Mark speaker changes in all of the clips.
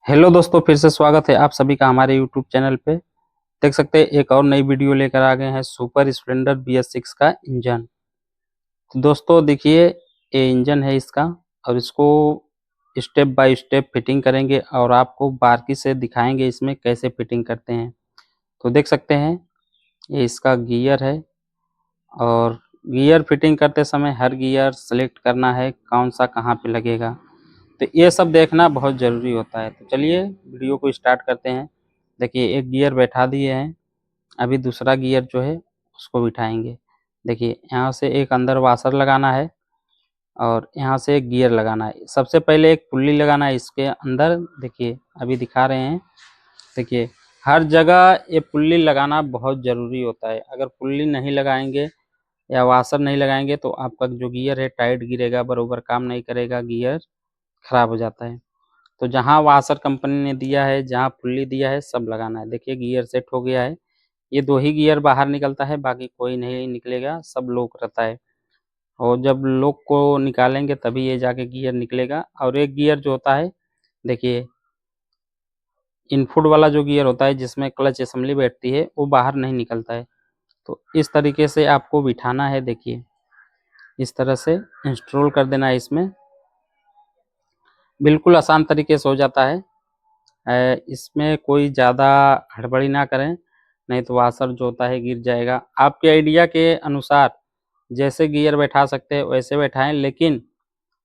Speaker 1: Hello दोस्तों, फिर से स्वागत है आप सभी का हमारे यूट्यूब चैनल पे। देख सकते हैं एक और नई वीडियो लेकर आ गए हैं सुपर स्प्लेंडर BS6 का इंजन। तो दोस्तों देखिए, ये इंजन है इसका और इसको स्टेप बाय स्टेप फिटिंग करेंगे और आपको बारीकी से दिखाएंगे इसमें कैसे फिटिंग करते हैं। तो देख सकते हैं ये इसका गियर है और गियर फिटिंग करते समय हर गियर सेलेक्ट करना है कौन सा कहाँ पे लगेगा। तो ये सब देखना बहुत ज़रूरी होता है। तो चलिए वीडियो को स्टार्ट करते हैं। देखिए एक गियर बैठा दिए हैं, अभी दूसरा गियर जो है उसको बिठाएंगे। देखिए यहाँ से एक अंदर वाशर लगाना है और यहाँ से एक गियर लगाना है। सबसे पहले एक पुल्ली लगाना है इसके अंदर। देखिए अभी दिखा रहे हैं। देखिए हर जगह ये पुल्ली लगाना बहुत ज़रूरी होता है। अगर पुल्ली नहीं लगाएंगे या वाशर नहीं लगाएंगे तो आपका जो गियर है टाइट गिरेगा, बरोबर काम नहीं करेगा, गियर खराब हो जाता है। तो जहाँ वाशर कंपनी ने दिया है, जहाँ पुल्ली दिया है, सब लगाना है। देखिए गियर सेट हो गया है। ये 2 ही गियर बाहर निकलता है, बाकी कोई नहीं निकलेगा, सब लॉक रहता है। और जब लॉक को निकालेंगे तभी ये जाके गियर निकलेगा। और एक गियर जो होता है, देखिए इनपुट वाला जो गियर होता है जिसमें क्लच असेंबली बैठती है, वो बाहर नहीं निकलता है। तो इस तरीके से आपको बिठाना है। देखिए इस तरह से इंस्टॉल कर देना है इसमें। बिल्कुल आसान तरीके से हो जाता है। इसमें कोई ज़्यादा हड़बड़ी ना करें, नहीं तो वाशर जो होता है गिर जाएगा। आपके आइडिया के अनुसार जैसे गियर बैठा सकते हैं वैसे बैठाएं, लेकिन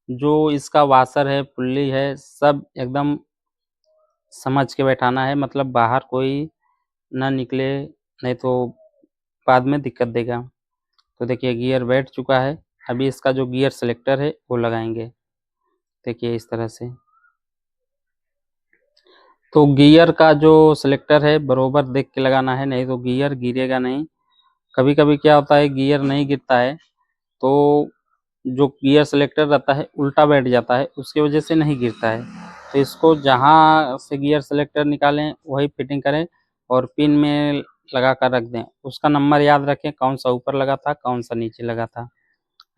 Speaker 1: जो इसका वाशर है, पुल्ली है, सब एकदम समझ के बैठाना है। मतलब बाहर कोई ना निकले, नहीं तो बाद में दिक्कत देगा। तो देखिए गियर बैठ चुका है। अभी इसका जो गियर सेलेक्टर है वो लगाएंगे। देखिए इस तरह से। तो गियर का जो सिलेक्टर है बरोबर देख के लगाना है, नहीं तो गियर गिरेगा नहीं। कभी कभी क्या होता है गियर नहीं गिरता है, तो जो गियर सिलेक्टर रहता है उल्टा बैठ जाता है, उसकी वजह से नहीं गिरता है। तो इसको जहाँ से गियर सिलेक्टर निकालें वही फिटिंग करें और पिन में लगा कर रख दें। उसका नंबर याद रखें, कौन सा ऊपर लगा था कौन सा नीचे लगा था।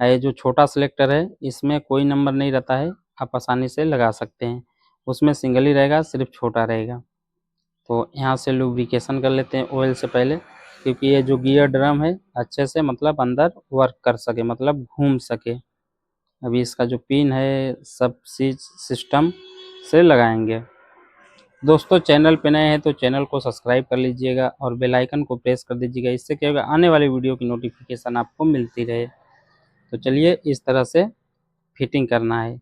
Speaker 1: ये जो छोटा सिलेक्टर है इसमें कोई नंबर नहीं रहता है, आप आसानी से लगा सकते हैं। उसमें सिंगल ही रहेगा, सिर्फ छोटा रहेगा। तो यहाँ से लुब्रिकेशन कर लेते हैं ऑयल से पहले, क्योंकि ये जो गियर ड्रम है अच्छे से मतलब अंदर वर्क कर सके, मतलब घूम सके। अभी इसका जो पिन है सब चीज सिस्टम से लगाएंगे। दोस्तों चैनल पे नए हैं तो चैनल को सब्सक्राइब कर लीजिएगा और बेल आइकन को प्रेस कर दीजिएगा। इससे क्या होगा, आने वाली वीडियो की नोटिफिकेशन आपको मिलती रहे। तो चलिए इस तरह से फिटिंग करना है।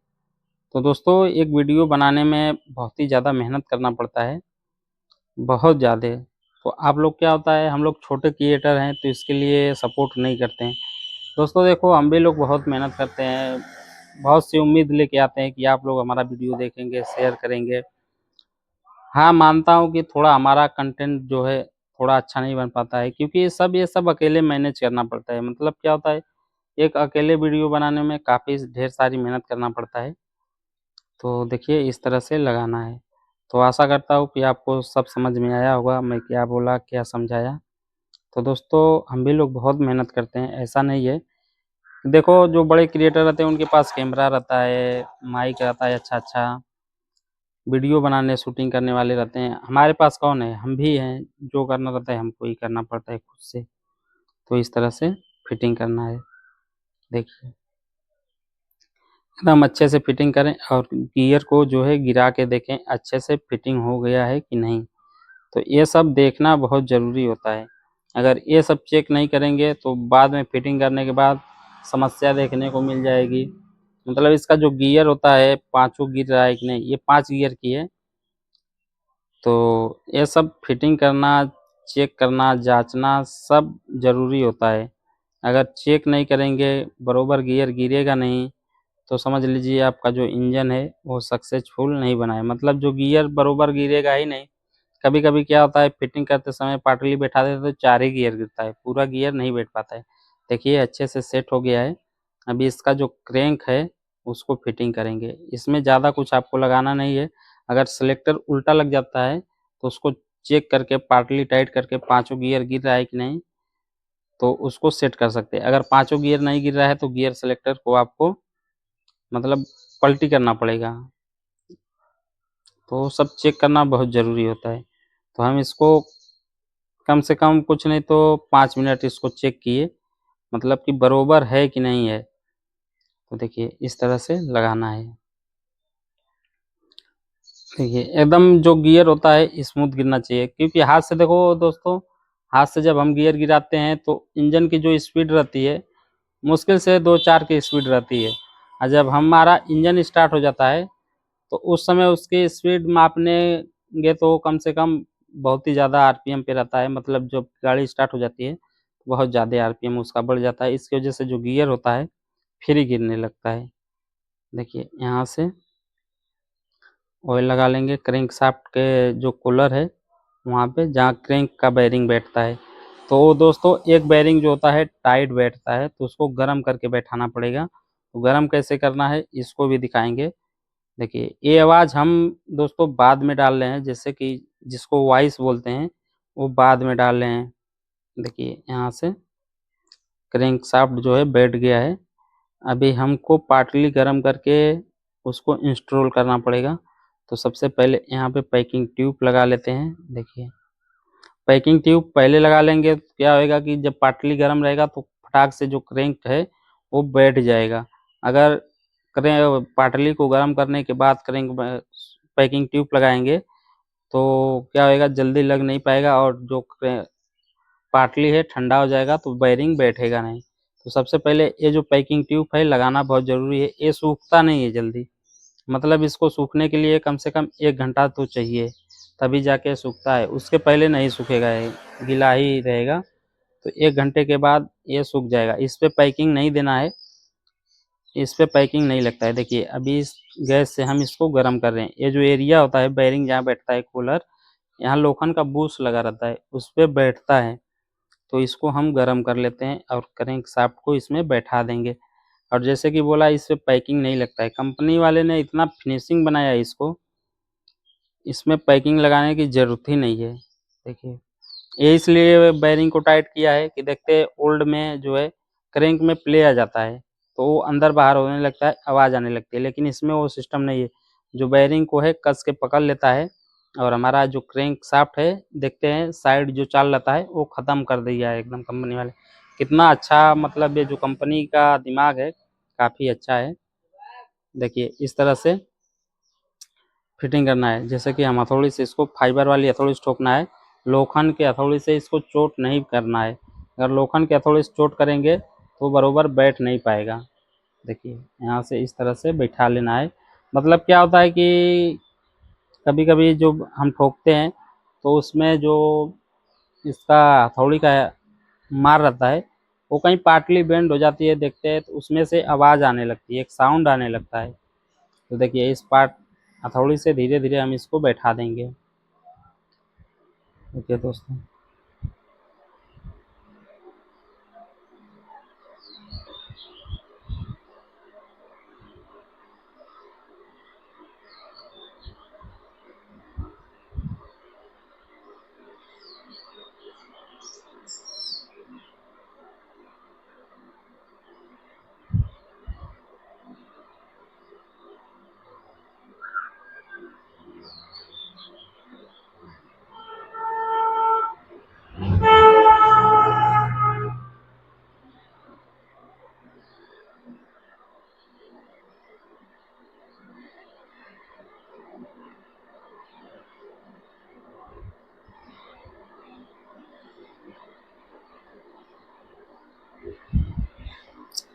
Speaker 1: तो दोस्तों एक वीडियो बनाने में बहुत ही ज़्यादा मेहनत करना पड़ता है, बहुत ज़्यादा। तो आप लोग क्या होता है, हम लोग छोटे क्रिएटर हैं तो इसके लिए सपोर्ट नहीं करते हैं। दोस्तों देखो हम भी लोग बहुत मेहनत करते हैं, बहुत सी उम्मीद लेके आते हैं कि आप लोग हमारा वीडियो देखेंगे, शेयर करेंगे। हाँ मानता हूँ कि थोड़ा हमारा कंटेंट जो है थोड़ा अच्छा नहीं बन पाता है, क्योंकि ये सब अकेले मैनेज करना पड़ता है। मतलब क्या होता है, एक अकेले वीडियो बनाने में काफ़ी ढेर सारी मेहनत करना पड़ता है। तो देखिए इस तरह से लगाना है। तो आशा करता हूँ कि आपको सब समझ में आया होगा, मैं क्या बोला क्या समझाया। तो दोस्तों हम भी लोग बहुत मेहनत करते हैं, ऐसा नहीं है। देखो जो बड़े क्रिएटर रहते हैं उनके पास कैमरा रहता है, माइक रहता है, अच्छा अच्छा वीडियो बनाने शूटिंग करने वाले रहते हैं। हमारे पास कौन है, हम भी हैं, जो करना रहता है हमको ही करना पड़ता है खुद से। तो इस तरह से फिटिंग करना है। देखिए एकदम अच्छे से फिटिंग करें और गियर को जो है गिरा के देखें अच्छे से फिटिंग हो गया है कि नहीं। तो ये सब देखना बहुत ज़रूरी होता है। अगर ये सब चेक नहीं करेंगे तो बाद में फिटिंग करने के बाद समस्या देखने को मिल जाएगी। मतलब इसका जो गियर होता है पाँचों गिर रहा है कि नहीं, ये 5 गियर की है। तो ये सब फिटिंग करना, चेक करना, जांचना सब ज़रूरी होता है। अगर चेक नहीं करेंगे, बरोबर गियर गिरेगा नहीं, तो समझ लीजिए आपका जो इंजन है वो सक्सेसफुल नहीं बना है। मतलब जो गियर बरोबर गिरेगा ही नहीं। कभी कभी क्या होता है फिटिंग करते समय पाटली बैठा देते तो 4 ही गियर गिरता है, पूरा गियर नहीं बैठ पाता है। देखिए अच्छे से सेट हो गया है। अभी इसका जो क्रैंक है उसको फिटिंग करेंगे। इसमें ज़्यादा कुछ आपको लगाना नहीं है। अगर सिलेक्टर उल्टा लग जाता है तो उसको चेक करके पाटली टाइट करके पाँचों गियर गिर रहा है कि नहीं, तो उसको सेट कर सकते हैं। अगर पाँचों गियर नहीं गिर रहा है तो गियर सेलेक्टर को आपको मतलब पलटी करना पड़ेगा। तो सब चेक करना बहुत ज़रूरी होता है। तो हम इसको कम से कम कुछ नहीं तो 5 मिनट इसको चेक किए, मतलब कि बरोबर है कि नहीं है। तो देखिए इस तरह से लगाना है। देखिए एकदम जो गियर होता है स्मूथ गिरना चाहिए, क्योंकि हाथ से देखो दोस्तों, हाथ से जब हम गियर गिराते हैं तो इंजन की जो स्पीड रहती है मुश्किल से 2-4 की स्पीड रहती है, और जब हमारा इंजन स्टार्ट हो जाता है तो उस समय उसकी स्पीड मापनेंगे तो कम से कम बहुत ही ज़्यादा आरपीएम पे रहता है, मतलब जब गाड़ी स्टार्ट हो जाती है बहुत ज़्यादा आरपीएम उसका बढ़ जाता है। इसकी वजह से जो गियर होता है फिर ही गिरने लगता है। देखिए यहाँ से ऑयल लगा लेंगे क्रैंकशाफ्ट के जो कूलर है वहाँ पे जहाँ क्रैंक का बेयरिंग बैठता है। तो दोस्तों एक बेयरिंग जो होता है टाइट बैठता है तो उसको गर्म करके बैठाना पड़ेगा। तो गर्म कैसे करना है इसको भी दिखाएंगे। देखिए ये आवाज़ हम दोस्तों बाद में डाल रहे हैं, जैसे कि जिसको वॉइस बोलते हैं वो बाद में डाल रहे हैं। देखिए यहाँ से क्रैंकशाफ्ट जो है बैठ गया है। अभी हमको पार्टली गर्म करके उसको इंस्टॉल करना पड़ेगा। तो सबसे पहले यहाँ पे पैकिंग ट्यूब लगा लेते हैं। देखिए पैकिंग ट्यूब पहले लगा लेंगे तो क्या होएगा कि जब पार्टली गर्म रहेगा तो फटाक से जो क्रैंक है वो बैठ जाएगा। अगर पार्टली को गर्म करने के बाद क्रैंक पैकिंग ट्यूब लगाएंगे तो क्या होएगा, जल्दी लग नहीं पाएगा और जो पार्टली है ठंडा हो जाएगा तो बेयरिंग बैठेगा नहीं। तो सबसे पहले ये जो पैकिंग ट्यूब है लगाना बहुत ज़रूरी है। ये सूखता नहीं है जल्दी, मतलब इसको सूखने के लिए कम से कम 1 घंटा तो चाहिए, तभी जाके सूखता है। उसके पहले नहीं सूखेगा, ये गीला ही रहेगा। तो 1 घंटे के बाद ये सूख जाएगा। इस पे पैकिंग नहीं देना है, इस पे पैकिंग नहीं लगता है। देखिए अभी इस गैस से हम इसको गर्म कर रहे हैं। ये जो एरिया होता है बेयरिंग जहाँ बैठता है कूलर, यहाँ लोखंड का बूश लगा रहता है उस पे बैठता है। तो इसको हम गर्म कर लेते हैं और क्रैंकशाफ्ट को इसमें बैठा देंगे। और जैसे कि बोला इस पे पैकिंग नहीं लगता है, कंपनी वाले ने इतना फिनिशिंग बनाया है इसको, इसमें पैकिंग लगाने की ज़रूरत ही नहीं है। देखिए ये इसलिए बेयरिंग को टाइट किया है कि देखते ओल्ड में जो है क्रैंक में प्ले आ जाता है तो वो अंदर बाहर होने लगता है, आवाज़ आने लगती है, लेकिन इसमें वो सिस्टम नहीं है। जो बेयरिंग को है कस के पकड़ लेता है और हमारा जो क्रैंकशाफ्ट है देखते हैं साइड जो चाल रहता है वो ख़त्म कर दिया है एकदम कंपनी वाले। कितना अच्छा, मतलब ये जो कंपनी का दिमाग है काफ़ी अच्छा है। देखिए इस तरह से फिटिंग करना है। जैसे कि हम हथौड़ी से इसको फाइबर वाली हथौड़ी से ठोकना है, लोखंड के हथौड़ी से इसको चोट नहीं करना है। अगर लोखंड के हथौड़ी से चोट करेंगे तो बरोबर बैठ नहीं पाएगा। देखिए यहाँ से इस तरह से बैठा लेना है। मतलब क्या होता है कि कभी कभी जो हम ठोकते हैं तो उसमें जो इसका हथौड़ी का मार रहता है वो कहीं पार्टली बेंड हो जाती है, देखते हैं तो उसमें से आवाज़ आने लगती है, एक साउंड आने लगता है। तो देखिए इस पार्ट हथौड़ी से धीरे धीरे हम इसको बैठा देंगे। देखिए दोस्तों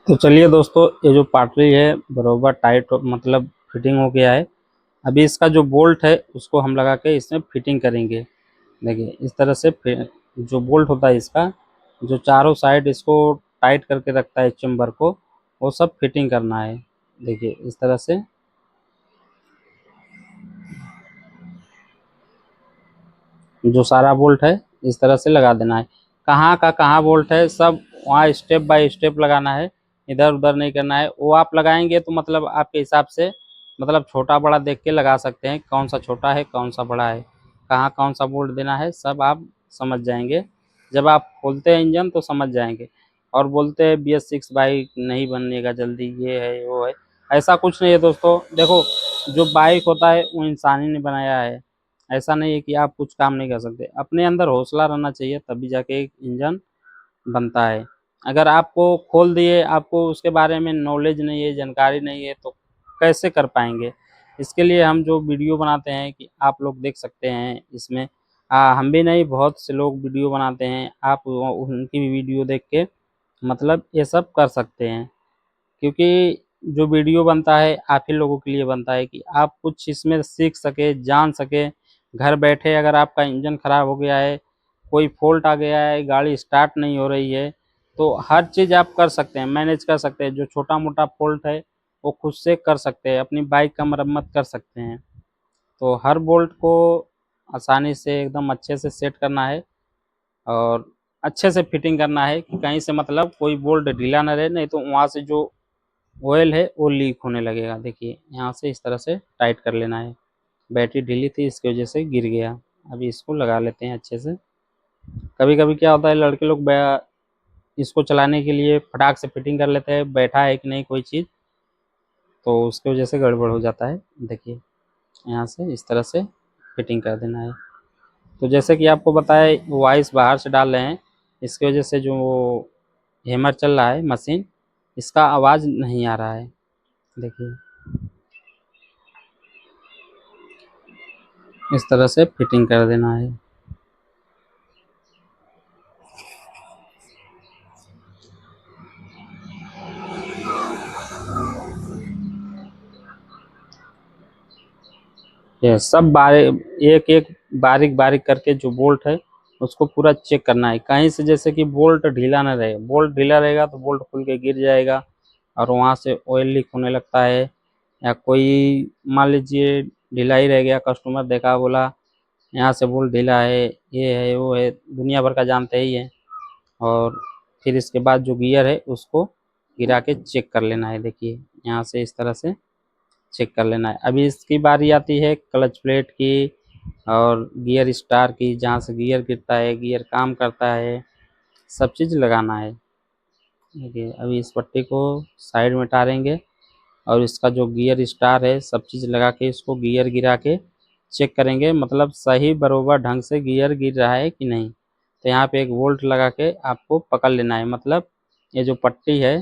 Speaker 1: तो चलिए दोस्तों ये जो पाटरी है बरोबर टाइट मतलब फिटिंग हो गया है। अभी इसका जो बोल्ट है उसको हम लगा के इसमें फिटिंग करेंगे। देखिए इस तरह से जो बोल्ट होता है इसका, जो चारों साइड इसको टाइट करके रखता है चेम्बर को, वो सब फिटिंग करना है। देखिए इस तरह से जो सारा बोल्ट है इस तरह से लगा देना है। कहाँ का कहाँ बोल्ट है सब वहाँ स्टेप बाय स्टेप लगाना है, इधर उधर नहीं करना है। वो आप लगाएंगे तो मतलब आपके हिसाब से मतलब छोटा बड़ा देख के लगा सकते हैं, कौन सा छोटा है कौन सा बड़ा है, कहाँ कौन सा बोल्ट देना है सब आप समझ जाएंगे। जब आप खोलते हैं इंजन तो समझ जाएंगे। और बोलते हैं BS6 बाइक नहीं बनेगा जल्दी, ये है वो है, ऐसा कुछ नहीं है दोस्तों। देखो जो बाइक होता है वो इंसान ही ने बनाया है। ऐसा नहीं है कि आप कुछ काम नहीं कर सकते। अपने अंदर हौसला रहना चाहिए, तभी जाके एक इंजन बनता है। अगर आपको खोल दिए, आपको उसके बारे में नॉलेज नहीं है, जानकारी नहीं है, तो कैसे कर पाएंगे। इसके लिए हम जो वीडियो बनाते हैं कि आप लोग देख सकते हैं इसमें। हम भी नहीं, बहुत से लोग वीडियो बनाते हैं, आप उनकी भी वीडियो देख के मतलब ये सब कर सकते हैं। क्योंकि जो वीडियो बनता है आप ही लोगों के लिए बनता है कि आप कुछ इसमें सीख सके, जान सके। घर बैठे अगर आपका इंजन खराब हो गया है, कोई फॉल्ट आ गया है, गाड़ी स्टार्ट नहीं हो रही है, तो हर चीज़ आप कर सकते हैं, मैनेज कर सकते हैं। जो छोटा मोटा फॉल्ट है वो खुद से कर सकते हैं, अपनी बाइक का मरम्मत कर सकते हैं। तो हर बोल्ट को आसानी से एकदम अच्छे से सेट करना है और अच्छे से फिटिंग करना है कि कहीं से मतलब कोई बोल्ट ढीला ना रहे, नहीं तो वहाँ से जो ऑयल है वो लीक होने लगेगा। देखिए यहाँ से इस तरह से टाइट कर लेना है। बैटरी ढीली थी इसकी वजह से गिर गया। अभी इसको लगा लेते हैं अच्छे से। कभी कभी क्या होता है, लड़के लोग इसको चलाने के लिए फटाक से फिटिंग कर लेते हैं, बैठा है कि नहीं कोई चीज़, तो उसकी वजह से गड़बड़ हो जाता है। देखिए यहाँ से इस तरह से फिटिंग कर देना है। तो जैसे कि आपको बताया, वॉइस बाहर से डाल रहे हैं, इसकी वजह से जो हैमर चल रहा है मशीन, इसका आवाज़ नहीं आ रहा है। देखिए इस तरह से फिटिंग कर देना है। ये सब एक एक बारीक बारीक करके जो बोल्ट है उसको पूरा चेक करना है। कहीं से जैसे कि बोल्ट ढीला ना रहे, बोल्ट ढीला रहेगा तो बोल्ट खुल के गिर जाएगा और वहाँ से ऑयल लीक होने लगता है। या कोई मान लीजिए ढीला ही रह गया, कस्टमर देखा बोला यहाँ से बोल्ट ढीला है, ये है वो है, दुनिया भर का जानते ही है। और फिर इसके बाद जो गियर है उसको गिरा के चेक कर लेना है। देखिए यहाँ से इस तरह से चेक कर लेना है। अभी इसकी बारी आती है क्लच प्लेट की और गियर स्टार की, जहाँ से गियर गिरता है, गियर काम करता है, सब चीज़ लगाना है। देखिए अभी इस पट्टी को साइड में टारेंगे और इसका जो गियर स्टार है सब चीज़ लगा के इसको गियर गिरा के चेक करेंगे, मतलब सही बरोबर ढंग से गियर गिर रहा है कि नहीं। तो यहाँ पे एक बोल्ट लगा के आपको पकड़ लेना है। मतलब ये जो पट्टी है,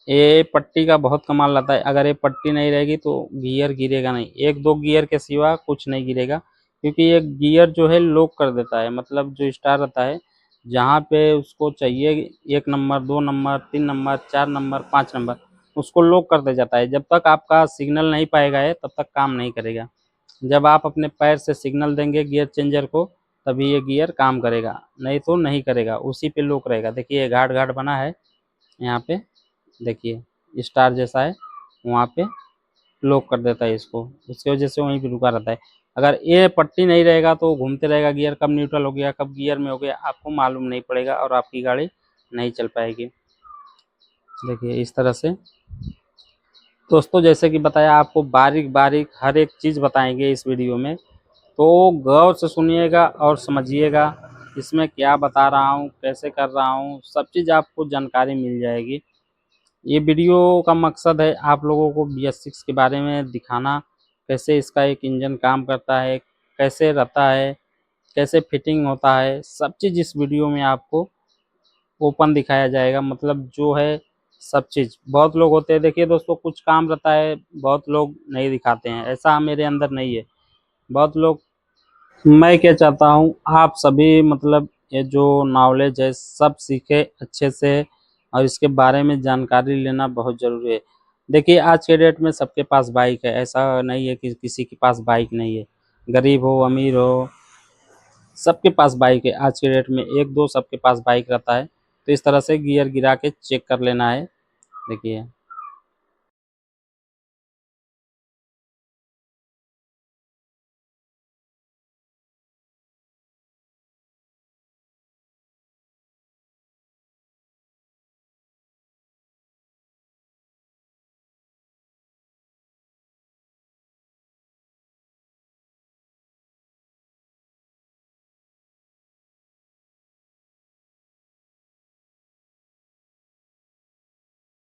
Speaker 1: ये पट्टी का बहुत कमाल रहता है। अगर ये पट्टी नहीं रहेगी तो गियर गिरेगा नहीं, एक दो गियर के सिवा कुछ नहीं गिरेगा। क्योंकि ये गियर जो है लॉक कर देता है, मतलब जो स्टार रहता है जहाँ पे उसको चाहिए, 1 number 2 number 3 number 4 number 5 number, उसको लॉक कर दे जाता है। जब तक आपका सिग्नल नहीं पाएगा ये, तब तक काम नहीं करेगा। जब आप अपने पैर से सिग्नल देंगे गियर चेंजर को, तभी ये गियर काम करेगा, नहीं तो नहीं करेगा, उसी पे लॉक रहेगा। देखिए ये घाट घाट बना है यहाँ पे, देखिए स्टार जैसा है, वहाँ पे लॉक कर देता है इसको, उसकी वजह से वहीं पे रुका रहता है। अगर ये पट्टी नहीं रहेगा तो घूमते रहेगा गियर, कब न्यूट्रल हो गया कब गियर में हो गया आपको मालूम नहीं पड़ेगा और आपकी गाड़ी नहीं चल पाएगी। देखिए इस तरह से दोस्तों, जैसे कि बताया आपको बारीक बारीक हर एक चीज़ बताएंगे इस वीडियो में, तो गौर से सुनिएगा और समझिएगा इसमें क्या बता रहा हूँ, कैसे कर रहा हूँ, सब चीज़ आपको जानकारी मिल जाएगी। ये वीडियो का मकसद है आप लोगों को BS6 के बारे में दिखाना, कैसे इसका एक इंजन काम करता है, कैसे रहता है, कैसे फिटिंग होता है, सब चीज़ इस वीडियो में आपको ओपन दिखाया जाएगा। मतलब जो है सब चीज़, बहुत लोग होते हैं, देखिए दोस्तों कुछ काम रहता है बहुत लोग नहीं दिखाते हैं, ऐसा मेरे अंदर नहीं है। बहुत लोग, मैं क्या चाहता हूँ आप सभी मतलब ये जो नॉलेज है सब सीखे अच्छे से, और इसके बारे में जानकारी लेना बहुत ज़रूरी है। देखिए आज के डेट में सबके पास बाइक है, ऐसा नहीं है कि किसी के पास बाइक नहीं है। गरीब हो अमीर हो, सबके पास बाइक है आज के डेट में, एक दो सबके पास बाइक रहता है। तो इस तरह से गियर गिरा के चेक कर लेना है। देखिए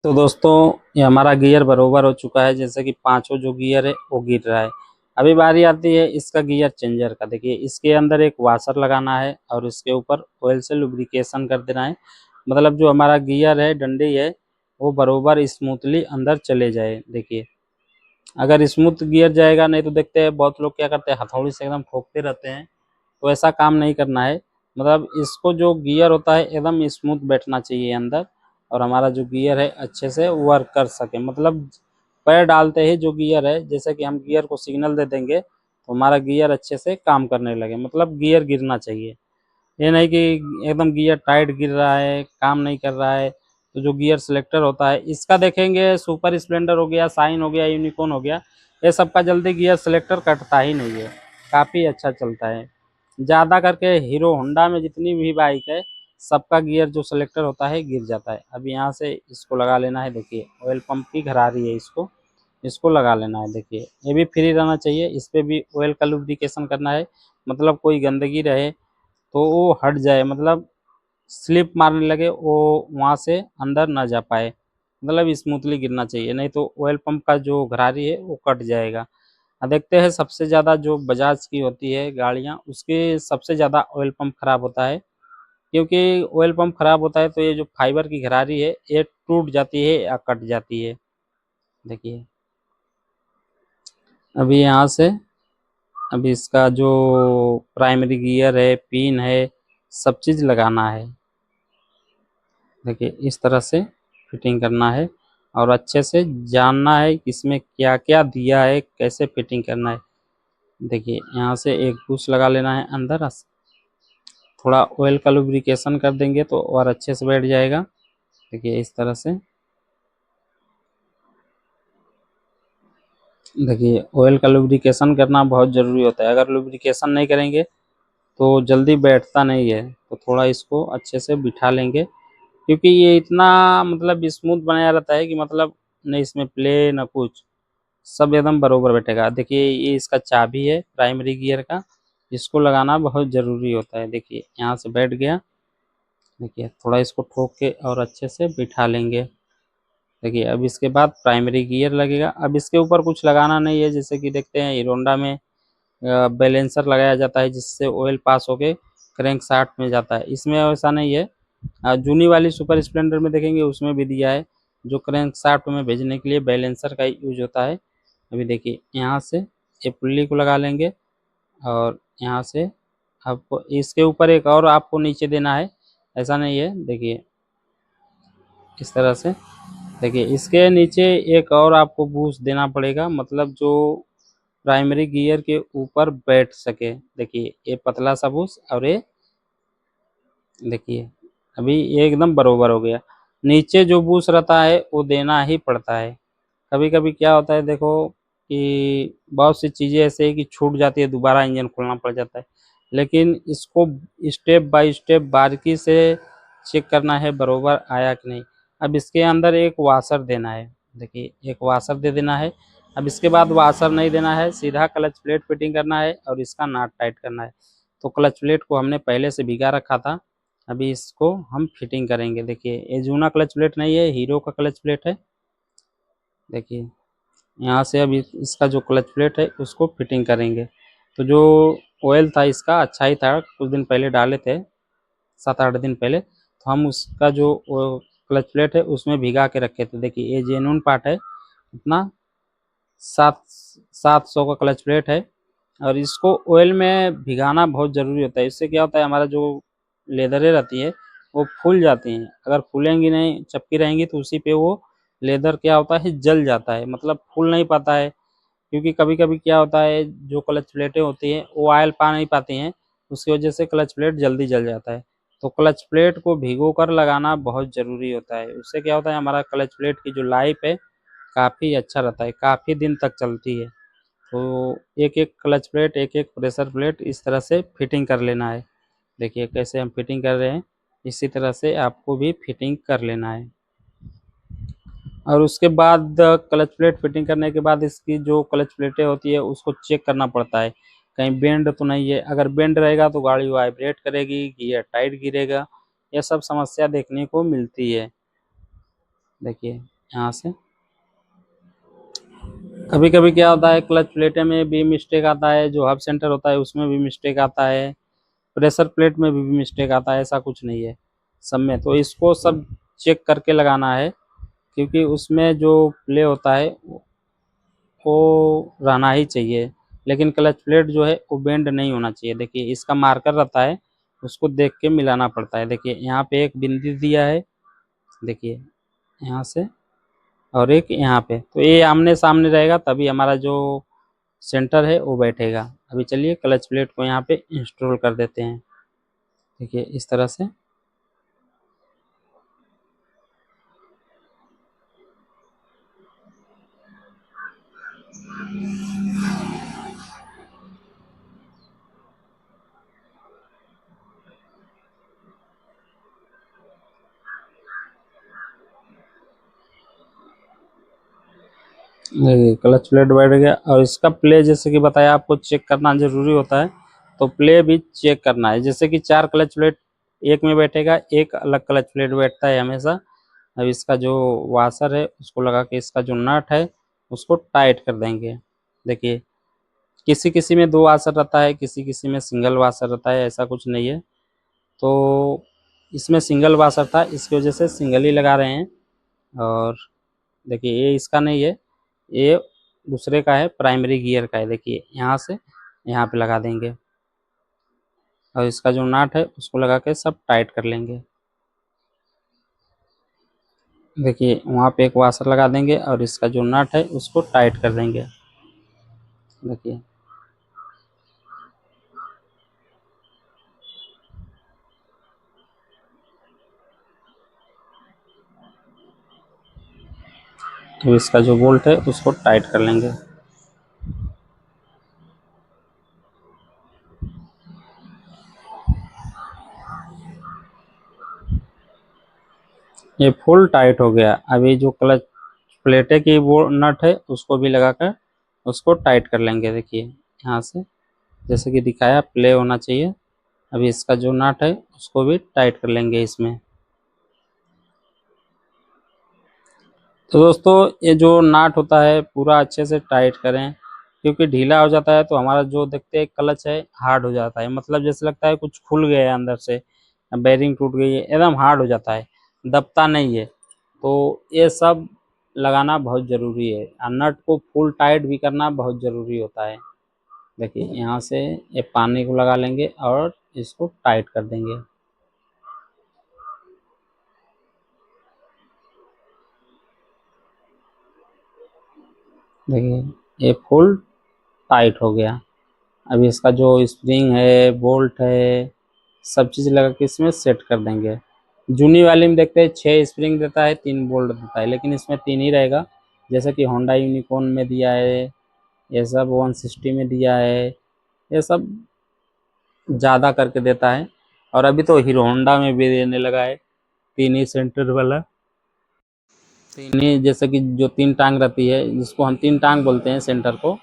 Speaker 1: तो दोस्तों ये हमारा गियर बरोबर हो चुका है, जैसे कि पांचों जो गियर है वो गिर रहा है। अभी बारी आती है इसका गियर चेंजर का। देखिए इसके अंदर एक वाशर लगाना है और इसके ऊपर ऑयल से लुब्रिकेशन कर देना है, मतलब जो हमारा गियर है डंडी है वो बरोबर स्मूथली अंदर चले जाए। देखिए अगर स्मूथ गियर जाएगा, नहीं तो देखते हैं बहुत लोग क्या करते हैं हथौड़ी से एकदम ठोकते रहते हैं, तो ऐसा काम नहीं करना है। मतलब इसको जो गियर होता है एकदम स्मूथ बैठना चाहिए अंदर, और हमारा जो गियर है अच्छे से वर्क कर सके। मतलब पैर डालते ही जो गियर है, जैसे कि हम गियर को सिग्नल दे देंगे तो हमारा गियर अच्छे से काम करने लगे, मतलब गियर गिरना चाहिए। ये नहीं कि एकदम गियर टाइट गिर रहा है, काम नहीं कर रहा है। तो जो गियर सिलेक्टर होता है इसका देखेंगे, सुपर स्प्लेंडर हो गया, साइन हो गया, यूनिकॉर्न हो गया, ये सब का जल्दी गियर सिलेक्टर कटता ही नहीं है, काफ़ी अच्छा चलता है। ज़्यादा करके हीरो होंडा में जितनी भी बाइक है सबका गियर जो सिलेक्टर होता है गिर जाता है। अब यहाँ से इसको लगा लेना है। देखिए ऑयल पंप की घरारी है, इसको इसको लगा लेना है। देखिए ये भी फ्री रहना चाहिए, इस पर भी ऑयल का लुब्रिकेशन करना है, मतलब कोई गंदगी रहे तो वो हट जाए, मतलब स्लिप मारने लगे वो वहाँ से अंदर ना जा पाए, मतलब स्मूथली गिरना चाहिए, नहीं तो ऑयल पंप का जो घरारी है वो कट जाएगा। देखते हैं सबसे ज़्यादा जो बजाज की होती है गाड़ियाँ, उसके सबसे ज़्यादा ऑयल पंप खराब होता है, क्योंकि ऑयल पंप खराब होता है तो ये जो फाइबर की घरारी है ये टूट जाती है या कट जाती है। देखिए अभी यहाँ से अभी इसका जो प्राइमरी गियर है, पिन है, सब चीज़ लगाना है। देखिए इस तरह से फिटिंग करना है और अच्छे से जानना है कि इसमें क्या क्या दिया है, कैसे फिटिंग करना है। देखिए यहाँ से एक बूश लगा लेना है अंदर, थोड़ा ऑयल का लुब्रिकेशन कर देंगे तो और अच्छे से बैठ जाएगा। देखिए इस तरह से। देखिए ऑयल का लुब्रिकेशन करना बहुत ज़रूरी होता है, अगर लुब्रिकेशन नहीं करेंगे तो जल्दी बैठता नहीं है। तो थोड़ा इसको अच्छे से बिठा लेंगे, क्योंकि ये इतना मतलब स्मूथ बनाया रहता है कि मतलब नहीं इसमें प्ले ना कुछ, सब एकदम बरोबर बैठेगा। देखिए ये इसका चाबी है प्राइमरी गियर का, इसको लगाना बहुत ज़रूरी होता है। देखिए यहाँ से बैठ गया। देखिए थोड़ा इसको ठोक के और अच्छे से बिठा लेंगे। देखिए अब इसके बाद प्राइमरी गियर लगेगा। अब इसके ऊपर कुछ लगाना नहीं है, जैसे कि देखते हैं हीरो होंडा में बैलेंसर लगाया जाता है जिससे ऑयल पास होके क्रैंक शाफ्ट में जाता है, इसमें ऐसा नहीं है। जूनी वाली सुपर स्प्लेंडर में देखेंगे उसमें भी दिया है, जो क्रैंक शाफ्ट में भेजने के लिए बैलेंसर का यूज होता है। अभी देखिए यहाँ से ये पुल्ली को लगा लेंगे और यहाँ से आपको इसके ऊपर एक और आपको नीचे देना है, ऐसा नहीं है। देखिए इस तरह से। देखिए इसके नीचे एक और आपको बूस्ट देना पड़ेगा, मतलब जो प्राइमरी गियर के ऊपर बैठ सके। देखिए ये पतला सा बूस्ट और ये देखिए अभी ये एकदम बरोबर हो गया। नीचे जो बूस्ट रहता है वो देना ही पड़ता है। कभी कभी क्या होता है देखो कि बहुत सी चीज़ें ऐसे है कि छूट जाती है, दोबारा इंजन खोलना पड़ जाता है, लेकिन इसको स्टेप बाय स्टेप बारीकी से चेक करना है बरोबर आया कि नहीं। अब इसके अंदर एक वाशर देना है। देखिए एक वाशर दे देना है। अब इसके बाद वाशर नहीं देना है, सीधा क्लच प्लेट फिटिंग करना है और इसका नाट टाइट करना है। तो क्लच प्लेट को हमने पहले से भिगा रखा था, अभी इसको हम फिटिंग करेंगे। देखिए ये जूना क्लच प्लेट नहीं है, हीरो का क्लच प्लेट है। देखिए यहाँ से अभी इसका जो क्लच प्लेट है उसको फिटिंग करेंगे। तो जो ऑयल था इसका अच्छा ही था, कुछ दिन पहले डाले थे, 7-8 दिन पहले, तो हम उसका जो क्लच प्लेट है उसमें भिगा के रखे थे। देखिए ये जेन्युइन पार्ट है, इतना 700 का क्लच प्लेट है और इसको ऑयल में भिगाना बहुत ज़रूरी होता है। इससे क्या होता है हमारा जो लेदरें रहती है वो फूल जाती हैं, अगर फूलेंगी नहीं चपकी रहेंगी तो उसी पे वो लेदर क्या होता है जल जाता है, मतलब फूल नहीं पाता है। क्योंकि कभी कभी क्या होता है जो क्लच प्लेटें होती हैं वो ऑयल पा नहीं पाती हैं, उसकी वजह से क्लच प्लेट जल्दी जल जाता है। तो क्लच प्लेट को भिगो कर लगाना बहुत ज़रूरी होता है, उससे क्या होता है हमारा क्लच प्लेट की जो लाइफ है काफ़ी अच्छा रहता है, काफ़ी दिन तक चलती है। तो एक एक क्लच प्लेट, एक एक प्रेशर प्लेट इस तरह से फिटिंग कर लेना है। देखिए कैसे हम फिटिंग कर रहे हैं, इसी तरह से आपको भी फिटिंग कर लेना है। और उसके बाद क्लच प्लेट फिटिंग करने के बाद इसकी जो क्लच प्लेटें होती है उसको चेक करना पड़ता है कहीं बेंड तो नहीं है। अगर बेंड रहेगा तो गाड़ी वाइब्रेट करेगी, गियर टाइट गिरेगा, यह सब समस्या देखने को मिलती है। देखिए यहाँ से कभी कभी क्या होता है क्लच प्लेट में भी मिस्टेक आता है, जो हब सेंटर होता है उसमें भी मिस्टेक आता है, प्रेशर प्लेट में भी मिस्टेक आता है, ऐसा कुछ नहीं है सब में। तो इसको सब चेक करके लगाना है, क्योंकि उसमें जो प्ले होता है वो रहना ही चाहिए, लेकिन क्लच प्लेट जो है वो बेंड नहीं होना चाहिए। देखिए इसका मार्कर रहता है, उसको देख के मिलाना पड़ता है। देखिए यहाँ पे एक बिंदी दिया है, देखिए यहाँ से, और एक यहाँ पे, तो ये आमने सामने रहेगा तभी हमारा जो सेंटर है वो बैठेगा। अभी चलिए क्लच प्लेट को यहाँ पे इंस्टॉल कर देते हैं। देखिए इस तरह से। देखिए क्लच प्लेट बैठ गया, और इसका प्ले जैसे कि बताया आपको चेक करना जरूरी होता है, तो प्ले भी चेक करना है। जैसे कि 4 क्लच प्लेट एक में बैठेगा, एक अलग क्लच प्लेट बैठता है हमेशा। अब इसका जो वाशर है उसको लगा के इसका जो नट है उसको टाइट कर देंगे। देखिए किसी किसी में 2 वाशर रहता है, किसी किसी में सिंगल वाशर रहता है, ऐसा कुछ नहीं है। तो इसमें सिंगल वाशर था, इसकी वजह से सिंगल ही लगा रहे हैं। और देखिए ये इसका नहीं है, ये दूसरे का है, प्राइमरी गियर का है। देखिए यहाँ से यहाँ पे लगा देंगे, और इसका जो नट है उसको लगा के सब टाइट कर लेंगे। देखिए वहाँ पे एक वाशर लगा देंगे और इसका जो नट है उसको टाइट कर देंगे। देखिए तो इसका जो बोल्ट है उसको टाइट कर लेंगे। ये फुल टाइट हो गया। अभी जो क्लच प्लेटे की वो नट है उसको भी लगा कर उसको टाइट कर लेंगे। देखिए यहाँ से जैसे कि दिखाया प्ले होना चाहिए। अभी इसका जो नट है उसको भी टाइट कर लेंगे इसमें। तो दोस्तों ये जो नाट होता है पूरा अच्छे से टाइट करें, क्योंकि ढीला हो जाता है तो हमारा जो देखते हैं क्लच है हार्ड हो जाता है, मतलब जैसे लगता है कुछ खुल गया है अंदर से, बेरिंग टूट गई है, एकदम हार्ड हो जाता है, दबता नहीं है। तो ये सब लगाना बहुत ज़रूरी है, और नट को फुल टाइट भी करना बहुत ज़रूरी होता है। देखिए यहाँ से ये पानी को लगा लेंगे और इसको टाइट कर देंगे। देखिए ये फुल टाइट हो गया। अभी इसका जो स्प्रिंग है, बोल्ट है, सब चीज़ लगा के इसमें सेट कर देंगे। जूनी वाली में देखते हैं 6 स्प्रिंग देता है, 3 बोल्ट देता है, लेकिन इसमें 3 ही रहेगा। जैसे कि होंडा यूनिकॉर्न में दिया है, ये सब 160 में दिया है, ये सब ज़्यादा करके देता है। और अभी तो हीरो होंडा में भी देने लगा है 3 ही सेंटर वाला। 3 ही, जैसे कि जो 3 टांग रहती है जिसको हम 3 टांग बोलते हैं सेंटर को,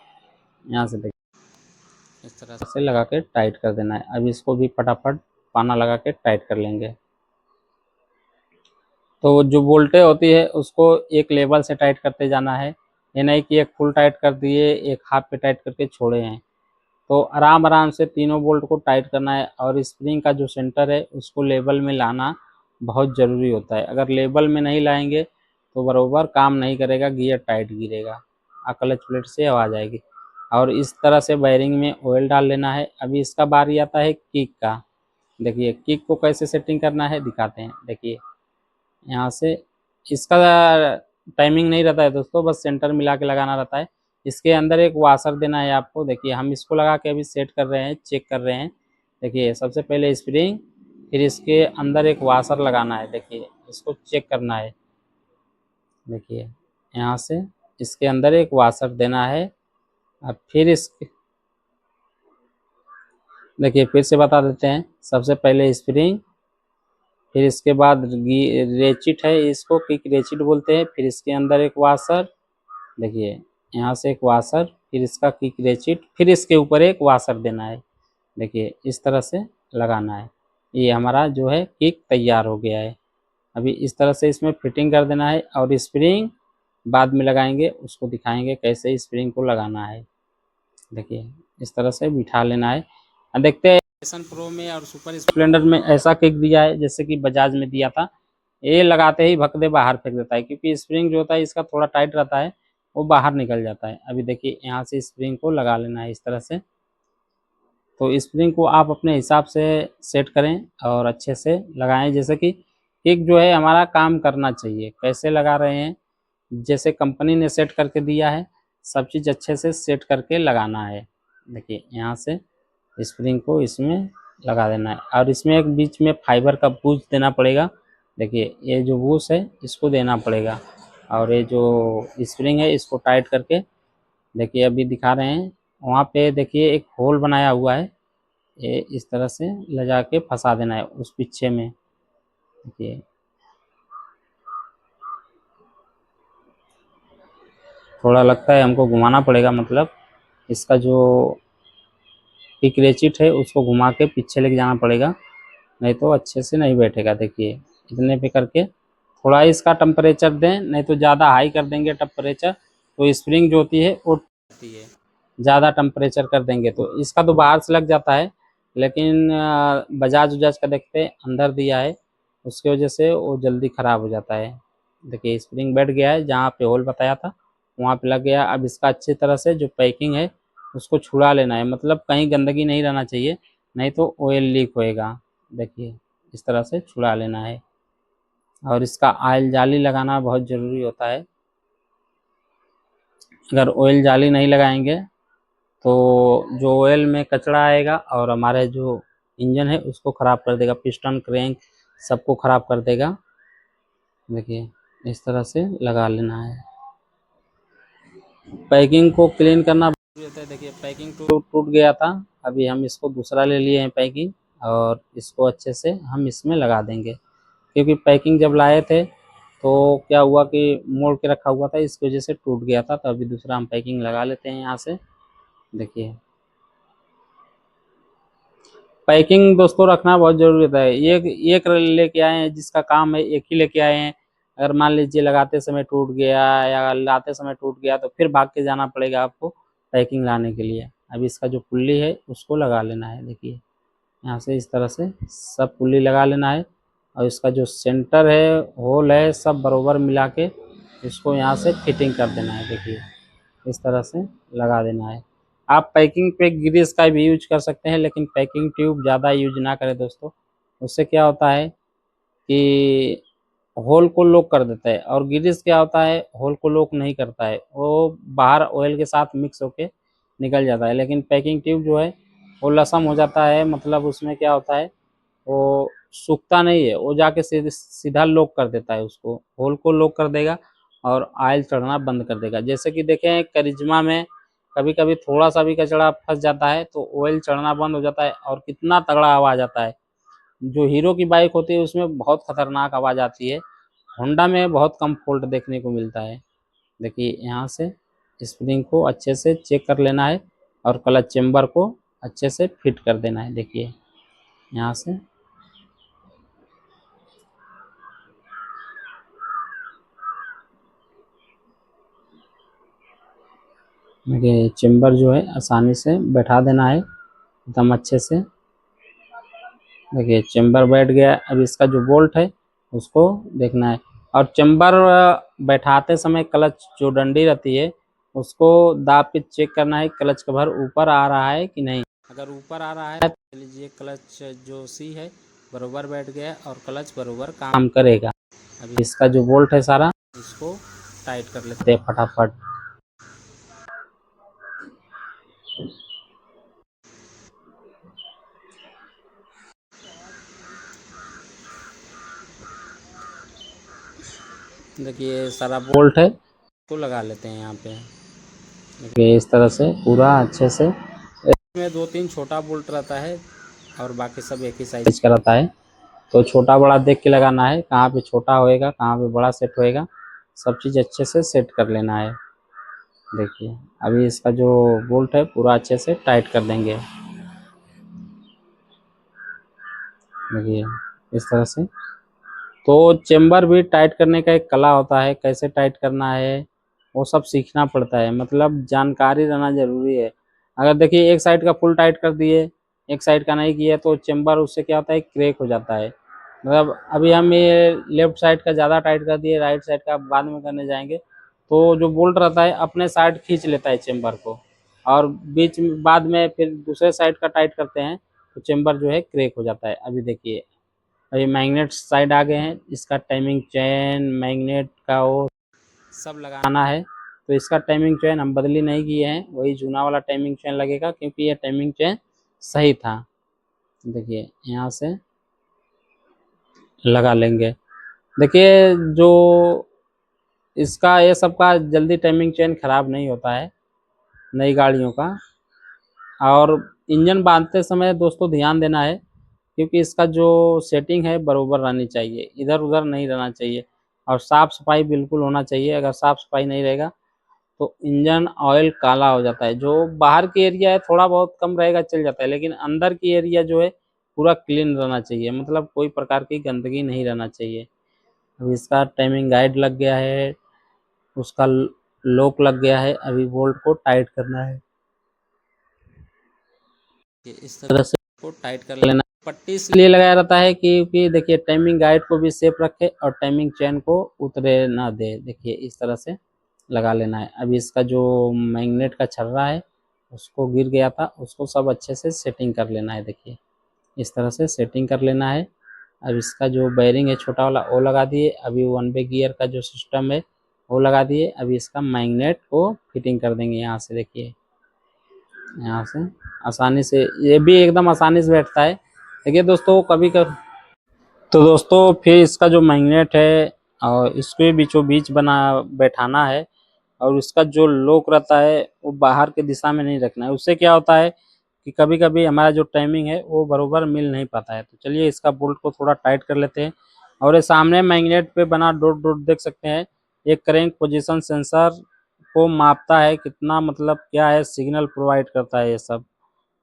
Speaker 1: यहाँ से देखिए इस तरह से लगा के टाइट कर देना है। अब इसको भी फटाफट पाना लगा के टाइट कर लेंगे। तो जो बोल्टें होती है उसको एक लेवल से टाइट करते जाना है, ये नहीं कि एक फुल टाइट कर दिए एक हाफ पे टाइट करके छोड़े हैं। तो आराम आराम से तीनों बोल्ट को टाइट करना है, और स्प्रिंग का जो सेंटर है उसको लेवल में लाना बहुत ज़रूरी होता है। अगर लेवल में नहीं लाएंगे तो बराबर काम नहीं करेगा, गियर टाइट गिरेगा, क्लच प्लेट से आवाज़ आएगी। और इस तरह से वायरिंग में ऑयल डाल लेना है। अभी इसका बारी आता है किक का। देखिए किक को कैसे सेटिंग करना है दिखाते हैं। देखिए यहाँ से इसका टाइमिंग नहीं रहता है दोस्तों, बस सेंटर मिला के लगाना रहता है। इसके अंदर एक वाशर देना है आपको। देखिए हम इसको लगा के अभी सेट कर रहे हैं, चेक कर रहे हैं। देखिए सबसे पहले स्प्रिंग, फिर इसके अंदर एक वाशर लगाना है। देखिए इसको चेक करना है। देखिए यहाँ से इसके अंदर एक वाशर देना है। अब फिर इसके देखिए फिर से बता देते हैं, सबसे पहले स्प्रिंग, फिर इसके बाद रेचिट है, इसको किक रेचिट बोलते हैं, फिर इसके अंदर एक वाशर। देखिए यहाँ से एक वाशर, फिर इसका किक रेचिट, फिर इसके ऊपर एक वाशर देना है। देखिए इस तरह से लगाना है। ये हमारा जो है किक तैयार हो गया है। अभी इस तरह से इसमें फिटिंग कर देना है और स्प्रिंग बाद में लगाएंगे, उसको दिखाएंगे कैसे स्प्रिंग को लगाना है। देखिए इस तरह से बिठा लेना है। देखते हैं पैशन प्रो में और सुपर स्प्लेंडर में ऐसा किक दिया है जैसे कि बजाज में दिया था, ये लगाते ही भक दे बाहर फेंक देता है, क्योंकि स्प्रिंग जो होता है इसका थोड़ा टाइट रहता है, वो बाहर निकल जाता है। अभी देखिए यहाँ से स्प्रिंग को लगा लेना है इस तरह से। तो स्प्रिंग को आप अपने हिसाब से सेट करें और अच्छे से लगाएं, जैसे कि किक जो है हमारा काम करना चाहिए। कैसे लगा रहे हैं, जैसे कंपनी ने सेट करके दिया है, सब चीज़ अच्छे से सेट करके लगाना है। देखिए यहाँ से स्प्रिंग को इसमें लगा देना है और इसमें एक बीच में फाइबर का बूज देना पड़ेगा। देखिए ये जो बूज है इसको देना पड़ेगा और ये जो स्प्रिंग है इसको टाइट करके देखिए अभी दिखा रहे हैं, वहाँ पे देखिए एक होल बनाया हुआ है, ये इस तरह से ले जाके फंसा देना है उस पीछे में। देखिए थोड़ा लगता है हमको घुमाना पड़ेगा, मतलब इसका जो पिक रेचिट है उसको घुमा के पीछे लेके जाना पड़ेगा, नहीं तो अच्छे से नहीं बैठेगा। देखिए इतने पे करके थोड़ा इसका टेम्परेचर दें, नहीं तो ज़्यादा हाई कर देंगे टेम्परेचर तो स्प्रिंग जो होती है वो टूटती है। ज़्यादा टेम्परेचर कर देंगे तो इसका तो बाहर से लग जाता है, लेकिन बजाज उजाज का देखते हैं अंदर दिया है, उसकी वजह से वो जल्दी ख़राब हो जाता है। देखिए स्प्रिंग बैठ गया है, जहाँ पे होल बताया था वहाँ पे लग गया। अब इसका अच्छी तरह से जो पैकिंग है उसको छुड़ा लेना है, मतलब कहीं गंदगी नहीं रहना चाहिए, नहीं तो ऑयल लीक होएगा। देखिए इस तरह से छुड़ा लेना है और इसका ऑयल जाली लगाना बहुत ज़रूरी होता है। अगर ऑयल जाली नहीं लगाएंगे तो जो ऑयल में कचरा आएगा और हमारे जो इंजन है उसको ख़राब कर देगा, पिस्टन क्रैंक सबको ख़राब कर देगा। देखिए इस तरह से लगा लेना है। पैकिंग को क्लीन करना जरूरी होता है। देखिए पैकिंग टूट गया था, अभी हम इसको दूसरा ले लिए हैं पैकिंग और इसको अच्छे से हम इसमें लगा देंगे, क्योंकि पैकिंग जब लाए थे तो क्या हुआ कि मोड़ के रखा हुआ था, इसकी वजह से टूट गया था। तो अभी दूसरा हम पैकिंग लगा लेते हैं यहाँ से। देखिए पैकिंग दोस्तों रखना बहुत ज़रूरी होता है। एक लेके आए हैं जिसका काम है, एक ही लेके आए हैं, अगर मान लीजिए लगाते समय टूट गया या लाते समय टूट गया तो फिर भाग के जाना पड़ेगा आपको पैकिंग लाने के लिए। अभी इसका जो पुल्ली है उसको लगा लेना है। देखिए यहाँ से इस तरह से सब पुल्ली लगा लेना है और इसका जो सेंटर है होल है सब बराबर मिला के इसको यहाँ से फिटिंग कर देना है। देखिए इस तरह से लगा देना है। आप पैकिंग पे ग्रीस का भी यूज कर सकते हैं, लेकिन पैकिंग ट्यूब ज़्यादा यूज ना करें दोस्तों, उससे क्या होता है कि होल को लॉक कर देता है और ग्रीस क्या होता है होल को लॉक नहीं करता है, वो बाहर ऑयल के साथ मिक्स होके निकल जाता है। लेकिन पैकिंग ट्यूब जो है वो लसम हो जाता है, मतलब उसमें क्या होता है वो सूखता नहीं है, वो जाके सीधा लॉक कर देता है, उसको होल को लॉक कर देगा और ऑयल चढ़ना बंद कर देगा। जैसे कि देखें करिश्मा में कभी कभी थोड़ा सा भी कचरा फंस जाता है तो ऑयल चढ़ना बंद हो जाता है और कितना तगड़ा आवाज़ आता है। जो हीरो की बाइक होती है उसमें बहुत खतरनाक आवाज़ आती है, होंडा में बहुत कम फॉल्ट देखने को मिलता है। देखिए यहाँ से स्प्रिंग को अच्छे से चेक कर लेना है और क्लच चेम्बर को अच्छे से फिट कर देना है। देखिए यहाँ से देखिए चेम्बर जो है आसानी से बैठा देना है एकदम अच्छे से। देखिए चेम्बर बैठ गया। अब इसका जो बोल्ट है उसको देखना है और चेम्बर बैठाते समय क्लच जो डंडी रहती है उसको दाब के चेक करना है क्लच कवर ऊपर आ रहा है कि नहीं। अगर ऊपर आ रहा है तो लीजिए क्लच जो सी है बरोबर बैठ गया और क्लच बरोबर काम करेगा। अभी इसका जो बोल्ट है सारा इसको टाइट कर लेते हैं फटाफट। देखिए सारा बोल्ट है इसको लगा लेते हैं यहाँ पे। देखिए इस तरह से पूरा अच्छे से, इसमें 2-3 छोटा बोल्ट रहता है और बाकी सब एक ही साइज का रहता है, तो छोटा बड़ा देख के लगाना है, कहाँ पे छोटा होएगा कहाँ पे बड़ा सेट होएगा, सब चीज़ अच्छे से सेट कर लेना है। देखिए अभी इसका जो बोल्ट है पूरा अच्छे से टाइट कर देंगे। देखिए इस तरह से तो चेम्बर भी टाइट करने का एक कला होता है, कैसे टाइट करना है वो सब सीखना पड़ता है, मतलब जानकारी रहना जरूरी है। अगर देखिए एक साइड का फुल टाइट कर दिए, एक साइड का नहीं किया, तो चेम्बर उससे क्या होता है, क्रैक हो जाता है। मतलब अभी हम ये लेफ्ट साइड का ज़्यादा टाइट कर दिए, राइट साइड का बाद में करने जाएंगे, तो जो बोल्ट रहता है अपने साइड खींच लेता है चेम्बर को, और बीच में बाद में फिर दूसरे साइड का टाइट करते हैं तो चेम्बर जो है क्रैक हो जाता है। अभी देखिए अभी मैग्नेट साइड आ गए हैं, इसका टाइमिंग चेन मैग्नेट का वो सब लगाना है। तो इसका टाइमिंग चेन हम बदली नहीं किए हैं, वही जूना वाला टाइमिंग चेन लगेगा, क्योंकि ये टाइमिंग चेन सही था। देखिए यहाँ से लगा लेंगे। देखिए जो इसका ये सब का जल्दी टाइमिंग चेन खराब नहीं होता है नई गाड़ियों का। और इंजन बांधते समय दोस्तों ध्यान देना है, क्योंकि इसका जो सेटिंग है बरोबर रहनी चाहिए, इधर उधर नहीं रहना चाहिए, और साफ सफाई बिल्कुल होना चाहिए। अगर साफ सफाई नहीं रहेगा तो इंजन ऑयल काला हो जाता है। जो बाहर की एरिया है थोड़ा बहुत कम रहेगा चल जाता है, लेकिन अंदर की एरिया जो है पूरा क्लीन रहना चाहिए, मतलब कोई प्रकार की गंदगी नहीं रहना चाहिए। अब इसका टाइमिंग गाइड लग गया है, उसका लॉक लग गया है, अभी बोल्ट को टाइट करना है। इस तरह से को टाइट कर लेना। पट्टी इसलिए लगाया रहता है क्योंकि देखिए टाइमिंग गाइड को भी सेफ रखे और टाइमिंग चेन को उतरे ना दे। देखिए इस तरह से लगा लेना है। अभी इसका जो मैग्नेट का छर्रा है उसको गिर गया था, उसको सब अच्छे से सेटिंग कर लेना है। देखिए इस तरह से सेटिंग कर लेना है। अब इसका जो बेयरिंग है छोटा वाला वो लगा दिए। अभी वन वे गियर का जो सिस्टम है वो लगा दिए। अभी इसका मैग्नेट को फिटिंग कर देंगे यहाँ से। देखिए यहाँ से आसानी से, ये भी एकदम आसानी से बैठता है। देखिए दोस्तों कभी कभी तो दोस्तों फिर इसका जो मैग्नेट है और इसके बीचों बीच बना बैठाना है, और उसका जो लॉक रहता है वो बाहर के दिशा में नहीं रखना है। उससे क्या होता है कि कभी कभी हमारा जो टाइमिंग है वो बरोबर मिल नहीं पाता है। तो चलिए इसका बोल्ट को थोड़ा टाइट कर लेते हैं। और ये सामने मैग्नेट पे बना डॉट डॉट देख सकते हैं, ये क्रैंक पोजीशन सेंसर को मापता है, कितना मतलब क्या है सिग्नल प्रोवाइड करता है ये सब,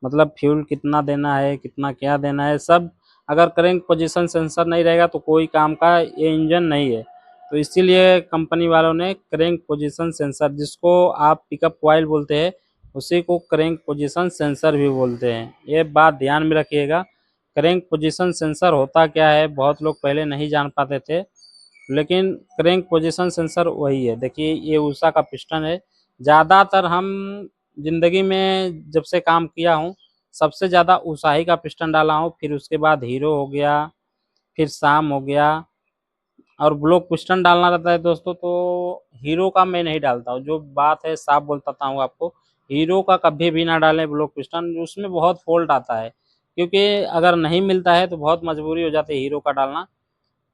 Speaker 1: मतलब फ्यूल कितना देना है, कितना क्या देना है सब। अगर क्रैंक पोजीशन सेंसर नहीं रहेगा तो कोई काम का ये इंजन नहीं है। तो इसीलिए कंपनी वालों ने क्रैंक पोजीशन सेंसर, जिसको आप पिकअप कॉइल बोलते हैं उसी को क्रैंक पोजीशन सेंसर भी बोलते हैं। ये बात ध्यान में रखिएगा। क्रैंक पोजीशन सेंसर होता क्या है बहुत लोग पहले नहीं जान पाते थे, लेकिन क्रैंक पोजीशन सेंसर वही है। देखिए ये उषा का पिस्टन है। ज़्यादातर हम जिंदगी में जब से काम किया हूँ सबसे ज़्यादा उषा ही का पिस्टन डाला हूँ, फिर उसके बाद हीरो हो गया, फिर शाम हो गया। और ब्लॉक पिस्टन डालना रहता है दोस्तों तो हीरो का मैं नहीं डालता हूँ, जो बात है साफ बोलता हूँ आपको। हीरो का कभी भी ना डालें ब्लॉक पिस्टन, उसमें बहुत फॉल्ट आता है, क्योंकि अगर नहीं मिलता है तो बहुत मजबूरी हो जाती है हीरो का डालना।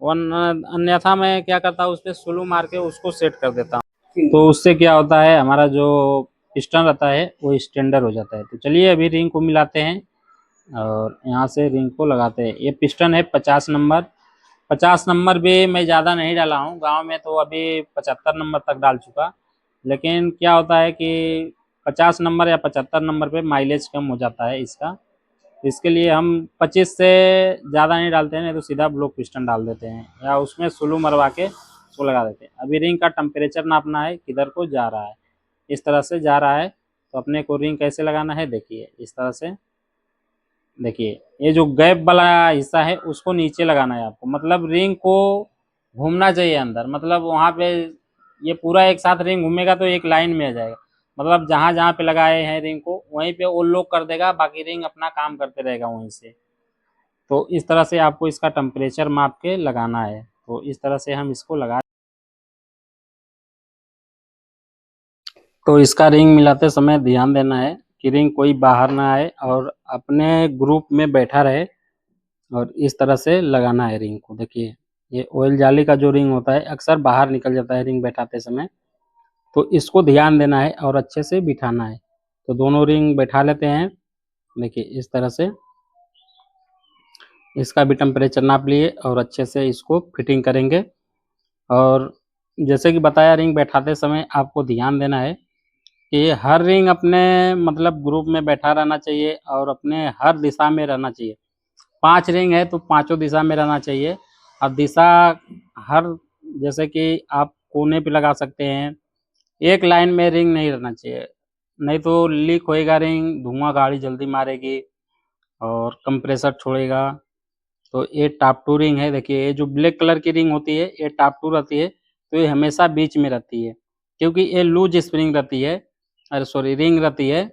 Speaker 1: वरना अन्यथा मैं क्या करता हूँ उस पर स्लू मार के उसको सेट कर देता हूँ, तो उससे क्या होता है हमारा जो पिस्टन रहता है वो स्टैंडर्ड हो जाता है। तो चलिए अभी रिंग को मिलाते हैं और यहाँ से रिंग को लगाते हैं। ये पिस्टन है 50 नंबर। 50 नंबर भी मैं ज़्यादा नहीं डाला हूँ, गांव में तो अभी 75 नंबर तक डाल चुका। लेकिन क्या होता है कि 50 नंबर या 75 नंबर पे माइलेज कम हो जाता है इसका। इसके लिए हम 25 से ज़्यादा नहीं डालते हैं, नहीं तो सीधा ब्लॉक पिस्टन डाल देते हैं या उसमें स्लू मरवा के उसको लगा देते हैं। अभी रिंग का टेम्परेचर नापना है किधर को जा रहा है। इस तरह से जा रहा है तो अपने को रिंग कैसे लगाना है, देखिए इस तरह से। देखिए ये जो गैप वाला हिस्सा है उसको नीचे लगाना है आपको, मतलब रिंग को घूमना चाहिए अंदर, मतलब वहाँ पे ये पूरा एक साथ रिंग घूमेगा तो एक लाइन में आ जाएगा। मतलब जहाँ जहाँ पे लगाए हैं रिंग को वहीं पे वो लॉक कर देगा, बाकी रिंग अपना काम करते रहेगा वहीं से। तो इस तरह से आपको इसका टेम्परेचर माप के लगाना है। तो इस तरह से हम इसको लगा, तो इसका रिंग मिलाते समय ध्यान देना है कि रिंग कोई बाहर ना आए और अपने ग्रुप में बैठा रहे, और इस तरह से लगाना है रिंग को। देखिए ये ऑयल जाली का जो रिंग होता है अक्सर बाहर निकल जाता है रिंग बैठाते समय, तो इसको ध्यान देना है और अच्छे से बिठाना है। तो दोनों रिंग बैठा लेते हैं। देखिए इस तरह से इसका भी टेम्परेचर नाप लिए और अच्छे से इसको फिटिंग करेंगे। और जैसे कि बताया रिंग बैठाते समय आपको ध्यान देना है कि हर रिंग अपने मतलब ग्रुप में बैठा रहना चाहिए और अपने हर दिशा में रहना चाहिए। 5 रिंग है तो पांचों दिशा में रहना चाहिए। और दिशा हर, जैसे कि आप कोने पे लगा सकते हैं। एक लाइन में रिंग नहीं रहना चाहिए, नहीं तो लीक होएगा रिंग, धुआं गाड़ी जल्दी मारेगी और कंप्रेसर छोड़ेगा। तो ये टॉप टू रिंग है। देखिए ये जो ब्लैक कलर की रिंग होती है ये टॉप टू रहती है, तो ये हमेशा बीच में रहती है क्योंकि ये लूज स्प्रिंग रहती है, अरे सॉरी रिंग रहती है।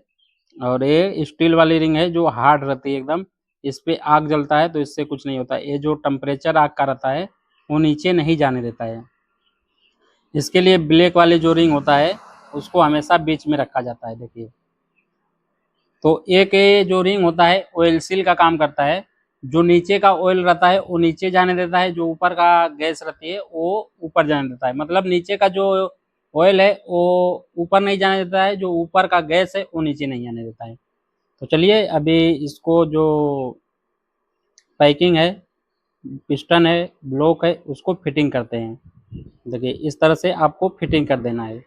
Speaker 1: और ये स्टील वाली रिंग है जो हार्ड रहती है एकदम, इस पे आग जलता है तो इससे कुछ नहीं होता। ये जो टेम्परेचर आग का रहता है वो नीचे नहीं जाने देता है। इसके लिए ब्लैक वाली जो रिंग होता है उसको हमेशा बीच में रखा जाता है। देखिए तो एक ये जो रिंग होता है ऑयल सील का काम करता है। जो नीचे का ऑयल रहता है वो नीचे जाने देता है, जो ऊपर का गैस रहती है वो ऊपर जाने देता है। मतलब नीचे का जो ऑयल है वो ऊपर नहीं जाने देता है, जो ऊपर का गैस है वो नीचे नहीं आने देता है। तो चलिए अभी इसको जो पैकिंग है, पिस्टन है, ब्लॉक है, उसको फिटिंग करते हैं। देखिए इस तरह से आपको फिटिंग कर देना है।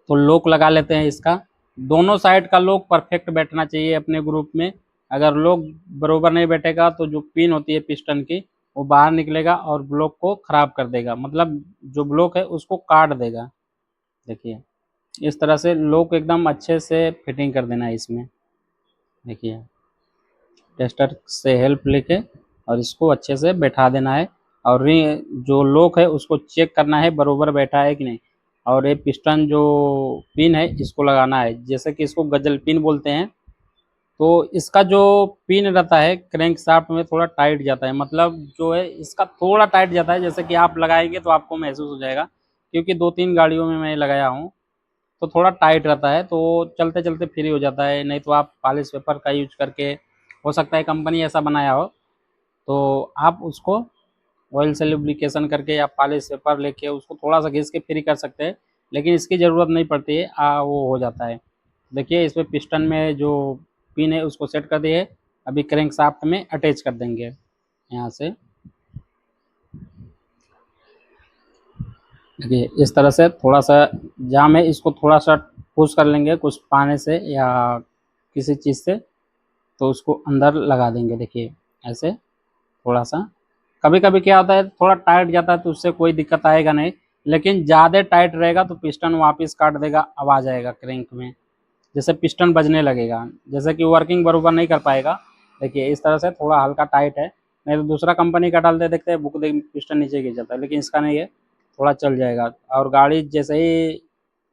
Speaker 1: तो लॉक लगा लेते हैं इसका। दोनों साइड का लॉक परफेक्ट बैठना चाहिए अपने ग्रुप में। अगर लॉक बरोबर नहीं बैठेगा तो जो पिन होती है पिस्टन की वो बाहर निकलेगा और ब्लॉक को खराब कर देगा, मतलब जो ब्लॉक है उसको काट देगा। देखिए इस तरह से लॉक एकदम अच्छे से फिटिंग कर देना है इसमें। देखिए टेस्टर से हेल्प लेके और इसको अच्छे से बैठा देना है। और जो लॉक है उसको चेक करना है बरोबर बैठा है कि नहीं। और ये पिस्टन जो पिन है इसको लगाना है, जैसे कि इसको गजल पिन बोलते हैं। तो इसका जो पिन रहता है क्रैंक शाफ्ट में थोड़ा टाइट जाता है, मतलब जो है इसका थोड़ा टाइट जाता है। जैसे कि आप लगाएंगे तो आपको महसूस हो जाएगा, क्योंकि 2-3 गाड़ियों में मैं लगाया हूँ। तो थोड़ा टाइट रहता है, तो चलते चलते फ्री हो जाता है। नहीं तो आप पॉलिश पेपर का यूज करके, हो सकता है कंपनी ऐसा बनाया हो, तो आप उसको ऑयल से लुब्रिकेशन करके या पॉलिश पेपर लेके उसको थोड़ा सा घिस के फ्री कर सकते हैं। लेकिन इसकी ज़रूरत नहीं पड़ती है, वो हो जाता है। देखिए इसमें पिस्टन में जो पिन है उसको सेट कर दिए। अभी क्रैंक शाफ्ट में अटैच कर देंगे यहाँ से। देखिए इस तरह से थोड़ा सा जाम है, इसको थोड़ा सा पुश कर लेंगे कुछ पाने से या किसी चीज़ से, तो उसको अंदर लगा देंगे। देखिए ऐसे थोड़ा सा। कभी कभी क्या होता है थोड़ा टाइट जाता है तो उससे कोई दिक्कत आएगा नहीं, लेकिन ज़्यादा टाइट रहेगा तो पिस्टन वापस काट देगा, आवाज़ आएगा क्रैंक में, जैसे पिस्टन बजने लगेगा, जैसे कि वर्किंग बराबर नहीं कर पाएगा। देखिए इस तरह से थोड़ा हल्का टाइट है। नहीं तो दूसरा कंपनी का डालते देखते हैं बुक दे पिस्टन नीचे गिर जाता है, लेकिन इसका नहीं है, थोड़ा चल जाएगा। और गाड़ी जैसे ही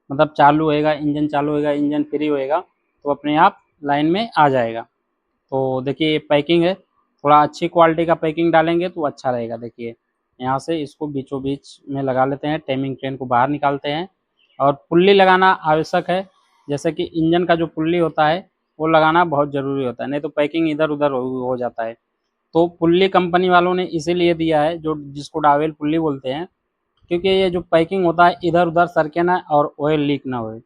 Speaker 1: मतलब चालू होएगा, इंजन चालू होएगा, इंजन फ्री होएगा तो अपने आप लाइन में आ जाएगा। तो देखिए ये पैकिंग है, थोड़ा अच्छी क्वालिटी का पैकिंग डालेंगे तो अच्छा रहेगा। देखिए यहाँ से इसको बीचों बीच में लगा लेते हैं, टाइमिंग ट्रेन को बाहर निकालते हैं। और पुल्ली लगाना आवश्यक है, जैसे कि इंजन का जो पुल्ली होता है वो लगाना बहुत ज़रूरी होता है, नहीं तो पैकिंग इधर उधर हो जाता है। तो पुल्ली कंपनी वालों ने इसीलिए दिया है, जो जिसको डावेल पुल्ली बोलते हैं, क्योंकि ये जो पैकिंग होता है इधर उधर सरके ना और ऑयल लीक ना होए,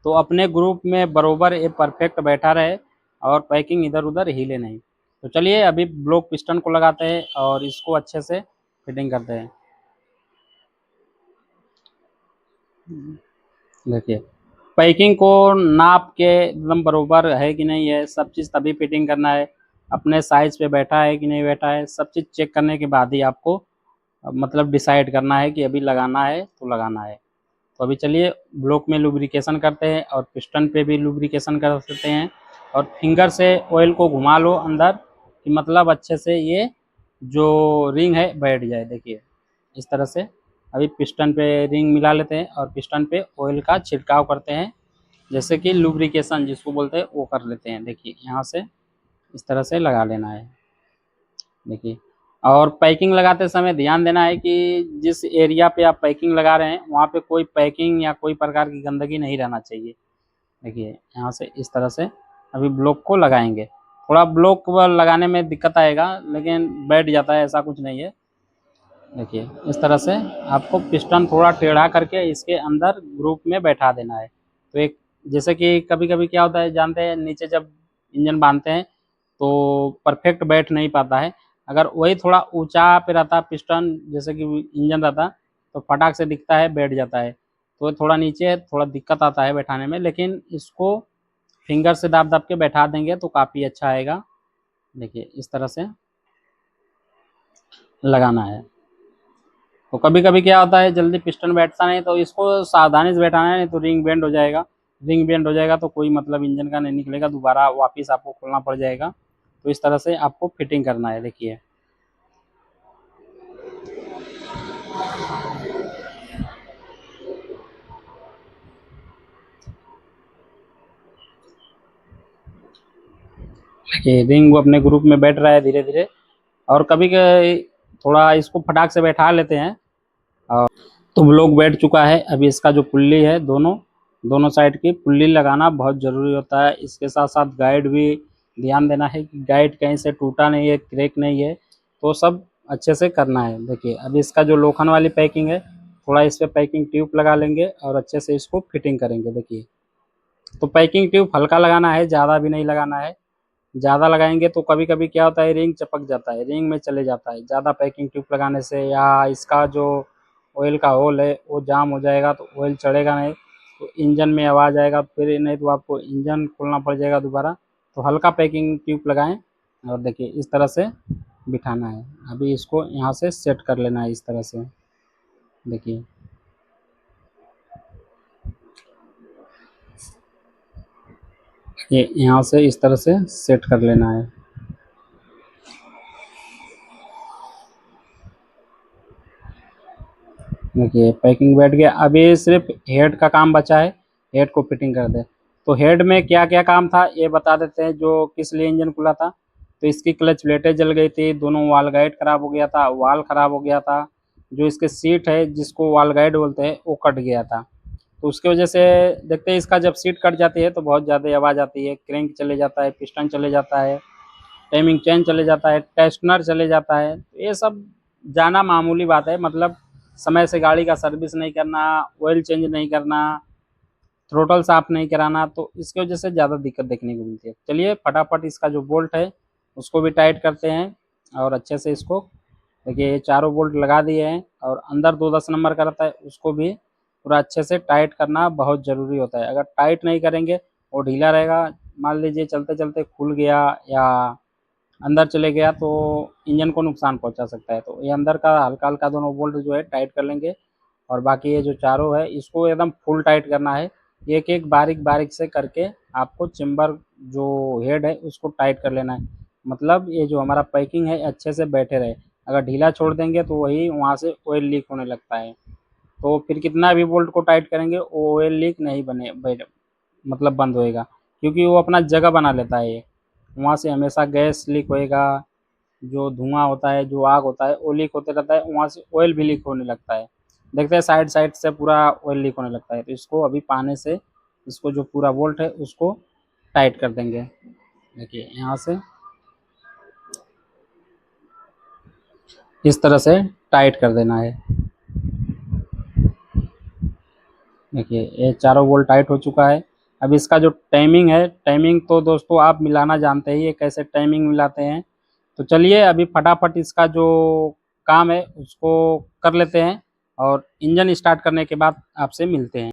Speaker 1: तो अपने ग्रुप में बरोबर ये परफेक्ट बैठा रहे और पैकिंग इधर उधर हिले नहीं। तो चलिए अभी ब्लॉक पिस्टन को लगाते हैं और इसको अच्छे से फिटिंग करते हैं। देखिए पैकिंग को नाप के एकदम बरोबर है कि नहीं है, सब चीज़ तभी फिटिंग करना है। अपने साइज पे बैठा है कि नहीं बैठा है, सब चीज़ चेक करने के बाद ही आपको मतलब डिसाइड करना है कि अभी लगाना है तो लगाना है। तो अभी चलिए ब्लॉक में लुब्रिकेशन करते हैं और पिस्टन पे भी लुब्रिकेशन कर सकते हैं। और फिंगर से ऑयल को घुमा लो अंदर कि मतलब अच्छे से ये जो रिंग है बैठ जाए। देखिए इस तरह से अभी पिस्टन पे रिंग मिला लेते हैं और पिस्टन पे ऑयल का छिड़काव करते हैं, जैसे कि लुब्रिकेशन जिसको बोलते हैं वो कर लेते हैं। देखिए यहाँ से इस तरह से लगा लेना है। देखिए और पैकिंग लगाते समय ध्यान देना है कि जिस एरिया पे आप पैकिंग लगा रहे हैं वहाँ पे कोई पैकिंग या कोई प्रकार की गंदगी नहीं रहना चाहिए। देखिए यहाँ से इस तरह से अभी ब्लॉक को लगाएंगे। थोड़ा ब्लॉक लगाने में दिक्कत आएगा लेकिन बैठ जाता है, ऐसा कुछ नहीं है। देखिए इस तरह से आपको पिस्टन थोड़ा टेढ़ा करके इसके अंदर ग्रुप में बैठा देना है। तो एक जैसे कि कभी कभी क्या होता है जानते हैं, नीचे जब इंजन बांधते हैं तो परफेक्ट बैठ नहीं पाता है। अगर वही थोड़ा ऊंचा पे रहता पिस्टन, जैसे कि इंजन रहता, तो फटाक से दिखता है बैठ जाता है। तो थोड़ा नीचे थोड़ा दिक्कत आता है बैठाने में, लेकिन इसको फिंगर से दाब दाब के बैठा देंगे तो काफ़ी अच्छा आएगा। देखिए इस तरह से लगाना है। तो कभी कभी क्या होता है जल्दी पिस्टन बैठता नहीं, तो इसको सावधानी से बैठाना है, नहीं तो रिंग बेंड हो जाएगा। रिंग बेंड हो जाएगा तो कोई मतलब इंजन का नहीं निकलेगा, दोबारा वापस आपको खोलना पड़ जाएगा। तो इस तरह से आपको फिटिंग करना है। देखिए ये रिंग वो अपने ग्रुप में बैठ रहा है धीरे धीरे। और कभी थोड़ा इसको फटाक से बैठा लेते हैं। और तो ब्लॉक बैठ चुका है। अभी इसका जो पुल्ली है, दोनों दोनों साइड की पुल्ली लगाना बहुत ज़रूरी होता है। इसके साथ साथ गाइड भी ध्यान देना है कि गाइड कहीं से टूटा नहीं है, क्रैक नहीं है, तो सब अच्छे से करना है। देखिए अभी इसका जो लोखंड वाली पैकिंग है, थोड़ा इस पर पैकिंग ट्यूब लगा लेंगे और अच्छे से इसको फिटिंग करेंगे। देखिए तो पैकिंग ट्यूब हल्का लगाना है, ज़्यादा भी नहीं लगाना है। ज़्यादा लगाएंगे तो कभी कभी क्या होता है, रिंग चपक जाता है, रिंग में चले जाता है ज़्यादा पैकिंग ट्यूब लगाने से, या इसका जो ऑयल का होल है वो जाम हो जाएगा तो ऑयल चढ़ेगा नहीं, तो इंजन में आवाज़ आएगा, फिर नहीं तो आपको इंजन खोलना पड़ जाएगा दोबारा। तो हल्का पैकिंग ट्यूब लगाएं और देखिए इस तरह से बिठाना है। अभी इसको यहाँ से सेट कर लेना है इस तरह से। देखिए ये यहाँ से इस तरह से सेट कर लेना है। देखिए पैकिंग बैठ गया। अभी सिर्फ हेड का काम बचा है, हेड को फिटिंग कर दे। तो हेड में क्या क्या काम था ये बता देते हैं, जो किस लिए इंजन खुला था। तो इसकी क्लच प्लेटें जल गई थी, दोनों वाल गाइड खराब हो गया था, वाल खराब हो गया था, जो इसके सीट है जिसको वाल गाइड बोलते हैं वो कट गया था। तो उसकी वजह से देखते हैं, इसका जब सीट कट जाती है तो बहुत ज़्यादा आवाज़ आती है, क्रैंक चले जाता है, पिस्टन चले जाता है, टाइमिंग चेंज चले जाता है, टेस्टनर चले जाता है। तो ये सब जाना मामूली बात है, मतलब समय से गाड़ी का सर्विस नहीं करना, ऑयल चेंज नहीं करना, थ्रोटल साफ नहीं कराना, तो इसकी वजह से ज़्यादा दिक्कत देखने को मिलती है। चलिए फटाफट इसका जो बोल्ट है उसको भी टाइट करते हैं और अच्छे से इसको। देखिए ये चारों बोल्ट लगा दिए हैं और अंदर 2 10 नंबर का रहता है, उसको भी पूरा अच्छे से टाइट करना बहुत ज़रूरी होता है। अगर टाइट नहीं करेंगे वो ढीला रहेगा, मान लीजिए चलते चलते खुल गया या अंदर चले गया तो इंजन को नुकसान पहुंचा सकता है। तो ये अंदर का हल्का हल्का दोनों बोल्ट जो है टाइट कर लेंगे। और बाकी ये जो चारों है इसको एकदम फुल टाइट करना है। एक एक बारीक बारीक से करके आपको चेम्बर जो हेड है उसको टाइट कर लेना है। मतलब ये जो हमारा पैकिंग है अच्छे से बैठे रहे। अगर ढीला छोड़ देंगे तो वही वहाँ से ऑयल लीक होने लगता है। तो फिर कितना भी बोल्ट को टाइट करेंगे वो ऑयल लीक नहीं मतलब बंद होएगा, क्योंकि वो अपना जगह बना लेता है ये। वहाँ से हमेशा गैस लीक होएगा, जो धुआं होता है, जो आग होता है वो लीक होते रहता है, वहाँ से ऑयल भी लीक होने लगता है। देखते हैं साइड साइड से पूरा ऑयल लीक होने लगता है। तो इसको अभी पानी से इसको जो पूरा बोल्ट है उसको टाइट कर देंगे। देखिए यहाँ से इस तरह से टाइट कर देना है। देखिए ये चारों बोल्ट टाइट हो चुका है। अब इसका जो टाइमिंग है, टाइमिंग तो दोस्तों आप मिलाना जानते ही है, कैसे टाइमिंग मिलाते हैं। तो चलिए अभी फटाफट इसका जो काम है उसको कर लेते हैं और इंजन स्टार्ट करने के बाद आपसे मिलते हैं।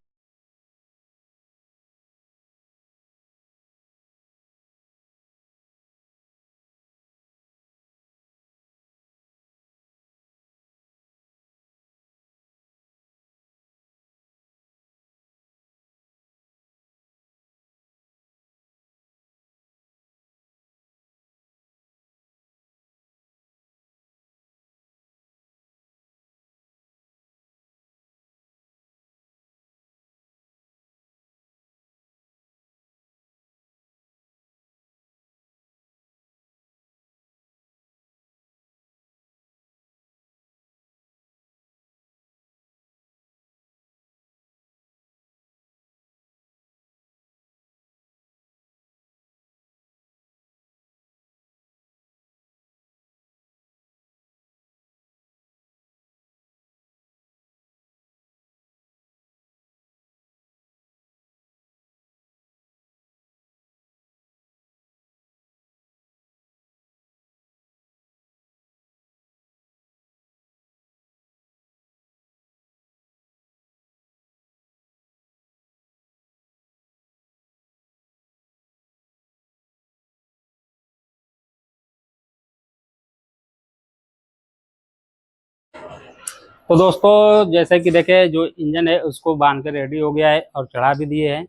Speaker 1: तो दोस्तों जैसे कि देखे जो इंजन है उसको बांध के रेडी हो गया है और चढ़ा भी दिए हैं।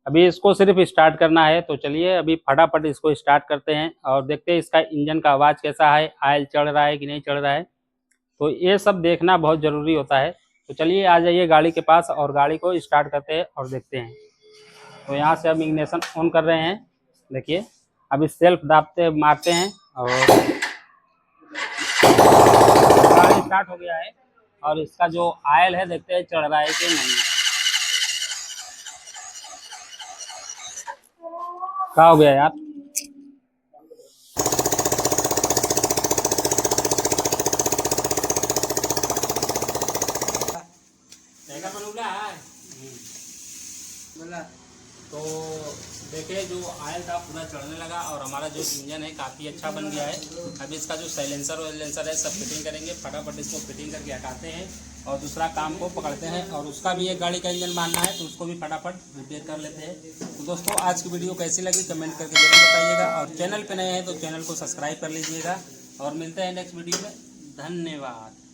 Speaker 1: अभी इसको सिर्फ स्टार्ट करना है, तो चलिए अभी फटाफट इसको स्टार्ट करते हैं और देखते हैं इसका इंजन का आवाज़ कैसा है, ऑयल चढ़ रहा है कि नहीं चढ़ रहा है। तो ये सब देखना बहुत ज़रूरी होता है। तो चलिए आ जाइए गाड़ी के पास और गाड़ी को स्टार्ट करते हैं और देखते हैं। तो यहाँ से हम इग्निशन ऑन कर रहे हैं। देखिए अभी सेल्फ दाबते मारते हैं और गाड़ी स्टार्ट हो गया है। और इसका जो ऑयल है देखते हैं चढ़ रहा है कि नहीं। क्या हो गया यार? तो देखिए जो ऑयल था पूरा चढ़ने लगा और हमारा जो इंजन है काफ़ी अच्छा बन गया है। अब इसका जो साइलेंसर वैलेंसर है सब फिटिंग करेंगे, फटाफट इसको फिटिंग करके हटाते हैं और दूसरा काम को पकड़ते हैं। और उसका भी एक गाड़ी का इंजन मारना है तो उसको भी फटाफट रिपेयर कर लेते हैं। तो दोस्तों आज की वीडियो कैसी लगी कमेंट करके जरूर बताइएगा और चैनल पर नए हैं तो चैनल को सब्सक्राइब कर लीजिएगा और मिलते हैं नेक्स्ट वीडियो में। धन्यवाद।